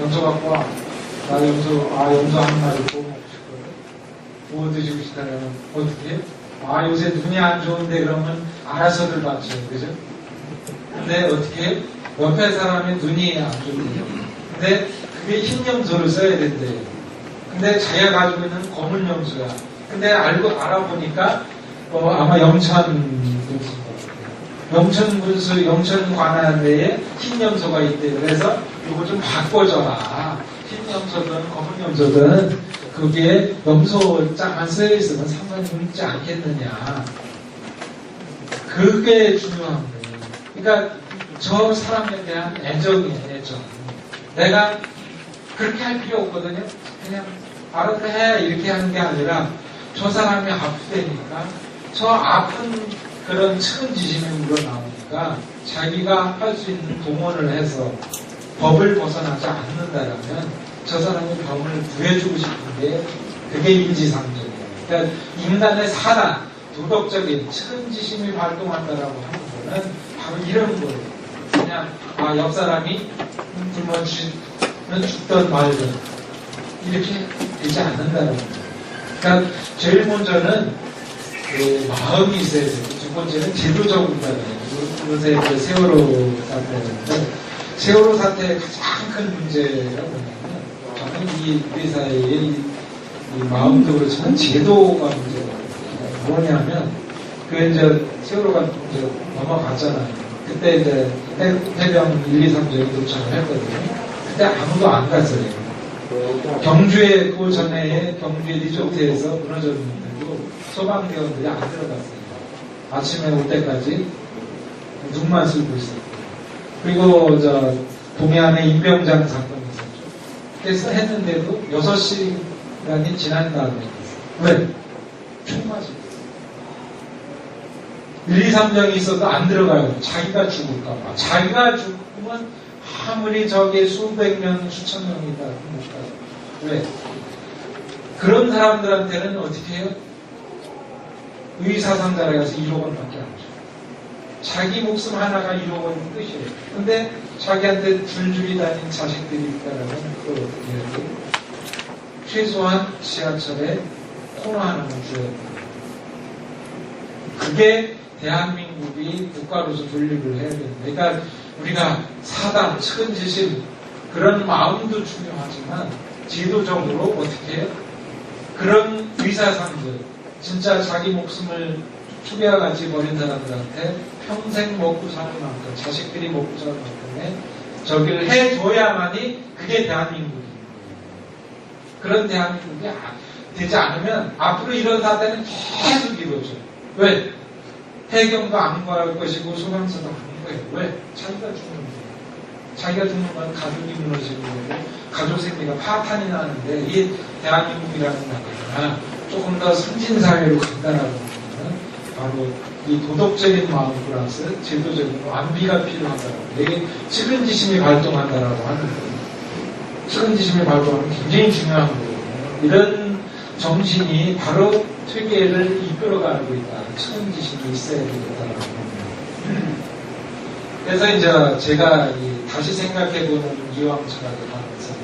염소 갖고 와. 나 염소 한 마리 구워 먹고 싶거든. 구워 드시고 싶다면 어떻게 해? 요새 눈이 안 좋은데 그러면 알아서들 받죠. 그죠? 근데 어떻게 해? 옆에 사람이 눈이 안 좋은데. 근데 그게 흰 염소를 써야 된대요. 근데 자기가 가지고 있는 검은 염소야. 근데 알아보니까 아마 영천군수, 영천관할내에 흰 염소가 있대. 그래서 이거 좀 바꿔줘라. 흰 염소든 검은 염소든 그게 염소장만 쓰여 있으면 상관이 있지 않겠느냐. 그게 중요한 거예요. 그러니까 저 사람에 대한 애정이에요, 애정. 내가 그렇게 할 필요 없거든요. 그냥 알아서 해 이렇게 하는 게 아니라 저 사람이 아프다니까 저 아픈 그런 측은지심이 우러나오니까 자기가 할 수 있는 동원을 해서 법을 벗어나지 않는다라면 저 사람이 병을 구해주고 싶은데 그게 인지상정이에요. 그러니까 인간의 사단, 도덕적인 측은지심이 발동한다라고 하는 거는 바로 이런 거예요. 그냥 옆 사람이 굶어 죽던 말든 이렇게 되지 않는다는 거예요. 그러니까 제일 먼저는 그 마음이 있어야 되고 두 번째는 제도적으로다는 요새 그 세월호 사태인데 세월호 사태의 가장 큰 문제가 뭐냐면 저는 우리 사회의 이 마음도 그렇지만 제도가 문제가 뭐냐면 그 이제 세월호가 이제 넘어갔잖아요. 그때 이제 해병 1, 2, 3정이 도착을 했거든요. 그때 아무도 안 갔어요. 경주에 그 전에 경주에 리조트에서 무너졌는데도 소방대원들이 안 들어갔어요. 아침에 올 때까지 눈만 쓸고 있어요. 그리고 동해안에 임병장 사건이 있었죠. 그래서 했는데도 6시간이 지난 다음에 왜? 총 맞고 1, 2, 3정이 있어도 안 들어가요. 자기가 죽을까봐. 자기가 죽으면 아무리 저게 수백 명, 수천 명이다. 못 가요. 왜? 그런 사람들한테는 어떻게 해요? 의사상자를 가서 1억 원밖에 안 줘요. 자기 목숨 하나가 1억 원인 끝이에요. 근데 자기한테 줄줄이 다닌 자식들이 있다라면 그걸 어떻게 해야 돼요? 최소한 지하철에 코너 하나는 줘야 돼요. 그게 대한민국이 국가로서 존립을 해야 됩니다. 그러니까 우리가 사당, 측은지심 그런 마음도 중요하지만 제도적으로 어떻게 해요? 그런 의사상들 진짜 자기 목숨을 추배와같이 버린 사람들한테 평생 먹고 사는 만큼 자식들이 먹고 사는 만큼의 저기를 해줘야만이 그게 대한민국입니다. 그런 대한민국이 되지 않으면 앞으로 이런 사태는 계속 이루어져요. 왜? 해경도 안 구할 것이고 소방서도 안 구해요. 왜? 자기가 죽는 거예요. 자기가 죽는 건 가족이 무너지는 거고 가족 생계가 파탄이 나는데 이 대한민국이라는 나라가 조금 더 선진사회로 간다라고 하면 바로 이 도덕적인 마음 플러스 제도적인 완비가 필요하다라고 이게 측은지심이 발동한다라고 하는 거예요. 측은지심이 발동하는 굉장히 중요한 거거든요. 이런 정신이 바로 퇴계를 이끌어가고 있다. 측은지심이 있어야 되겠다라고 합니다. 그래서 이제 제가 다시 생각해보는 이왕철학의 가능성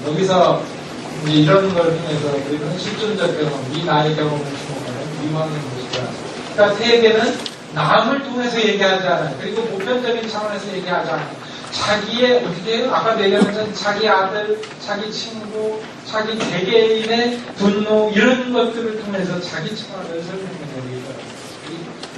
여기서 이제 이런 걸 통해서 우리는 실존적 경험, 이 나의 경험을 주목하는 이왕의 모습이다. 그러니까 퇴계는 남을 통해서 얘기하지 않아요. 그리고 보편적인 차원에서 얘기하지 않아요. 자기의 어떻게 해요? 아까 얘기한 자기 아들, 자기 친구, 자기 개개인의 분노 이런 것들을 통해서 자기 차원을 설명하는 얘기예요.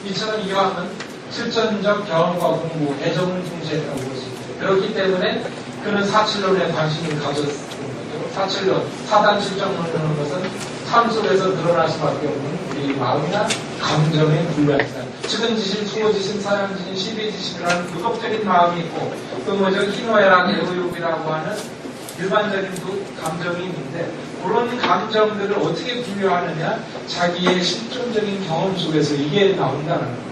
이처럼 이왕은 실전적 경험과 공부, 애정을 중시했다고 볼 수 있어요. 그렇기 때문에 그는 사칠론에 관심을 가졌던 거죠. 사칠론, 사단 실정론이라는 것은 삶 속에서 드러날 수밖에 없는 우리 마음이나 감정의 불량사. 측은지심, 수고지심, 사양지심, 시비지심이라는 도덕적인 마음이 있고 또 희노애락, 애호욕이라고 하는 일반적인 그 감정이 있는데 그런 감정들을 어떻게 분류하느냐 자기의 실존적인 경험 속에서 이게 나온다는 거예요.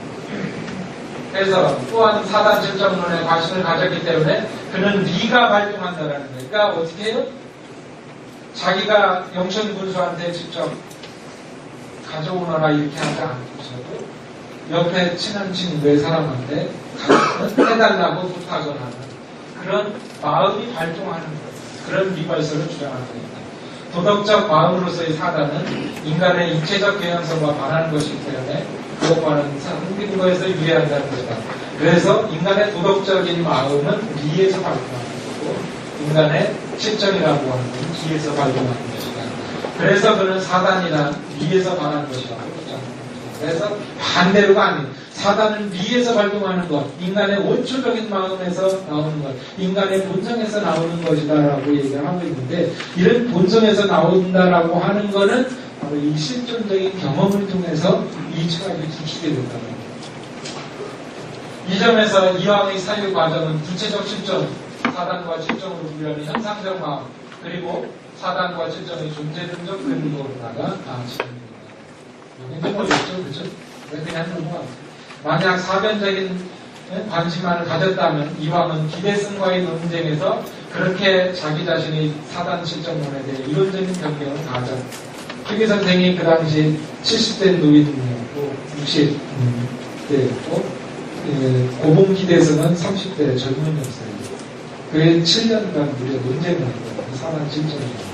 그래서 또한 사단 실정론에 관심을 가졌기 때문에 그는 리가 발동한다는 거예요. 그러니까 어떻게 해요? 자기가 영천 군수한테 직접 가져오너라 이렇게 하지 않고서도 옆에 친한 친구의 사람한테 해달라고 부탁을 하는 그런 마음이 발동하는 거예요. 그런 리발서를 주장하는 겁니다. 도덕적 마음으로서의 사단은 인간의 인체적 경향성과 반하는 것이기 때문에 그것과는 상비는 거에서 유리한다는 것이다. 그래서 인간의 도덕적인 마음은 리에서 발동하는 것이고 인간의 실정이라고 하는 건 기에서 발동하는 것이다. 그래서 그는 사단이란 리에서 반하는 것이라고 주장합니다. 그래서 반대로가 아닌 사단은 리에서 발동하는 것, 인간의 원초적인 마음에서 나오는 것, 인간의 본성에서 나오는 것이다라고 얘기를 하고 있는데 이런 본성에서 나온다라고 하는 것은 바로 이 실존적인 경험을 통해서 이 철학이 구축이 된다는 겁니다. 이 점에서 이왕의 사유 과정은 구체적 실존, 사단과 실정으로 분류하는 현상적 마음, 그리고 사단과 실정의 존재론적 근거로다가 나아집니다. 누군지 모르겠죠, 그렇죠? 그냥 넘어가고. 만약 사변적인 관심만을 가졌다면 이왕은 기대승과의 논쟁에서 그렇게 자기 자신의 사단 실정론에 대해 이론적인 변경을 가져. 최기 선생이 그 당시 70대 노인이었고 60대였고 고봉 기대승은 30대 젊은이였어요. 그의 7년간 무려 논쟁을 했거든요. 사단 실정론.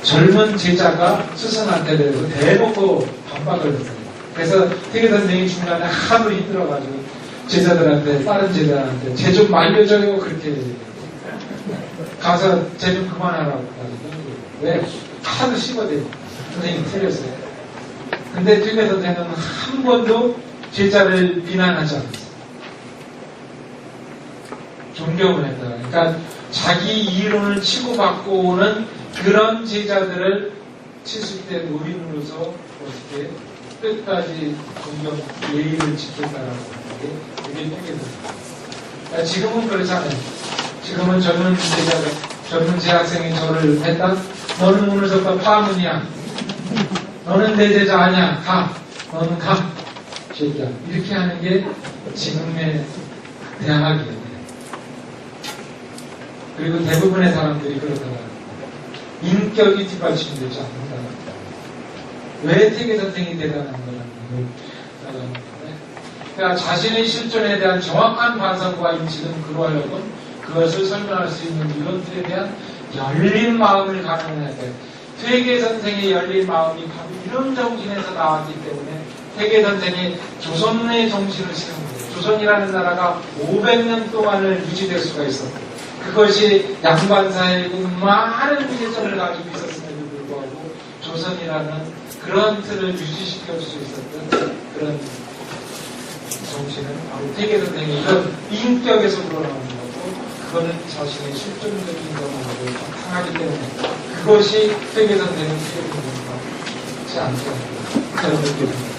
젊은 제자가 스승한테 대해서 대놓고 반박을 했어요. 그래서 태계 선생이 중간에 하도 힘들어가지고 제자들한테, 다른 제자한테 쟤 좀 말려줘요. 그렇게 가서 쟤 좀 그만하라고 가지고. 왜? 하도 씹어대요. 선생님이 틀렸어요. 근데 태계 선생은 한 번도 제자를 비난하지 않았어요. 존경을 했다. 그러니까 자기 이론을 치고받고 오는 그런 제자들을 70대 노인으로서 어떻게 끝까지 존경, 예의를 지켰다라고 하는 게 되게 크게 지금은 그렇잖아요. 지금은 젊은 재학생이 저를 했다? 너는 오늘부터 파문이야. 너는 내 제자 아니야. 가. 너는 가. 제자. 이렇게 하는 게 지금의 대학이에요. 그리고 대부분의 사람들이 그렇더라고요. 인격이 뒷받침되지 않는다. 왜 태계 선생이 대단한 거라는 그러니까 자신의 실존에 대한 정확한 반성과 인식은 그러하려고 그것을 설명할 수 있는 이론들에 대한 열린 마음을 가능해야 돼. 태계 선생의 열린 마음이 바로 이런 정신에서 나왔기 때문에 태계 선생이 조선의 정신을 세운 거예요. 조선이라는 나라가 500년 동안을 유지될 수가 있었고 그것이 양반사의 많은 문제점을 가지고 있었음에도 불구하고 조선이라는 그런 틀을 유지시킬 수 있었던 그런 정신은 바로 태계 선생의 이런 인격에서 우러나오는 거고 그거는 자신의 실존적인 경험으로 바탕하기 때문에 그것이 태계 선생의 태계 선생과 그렇지 않죠. 그런 느낌입니다.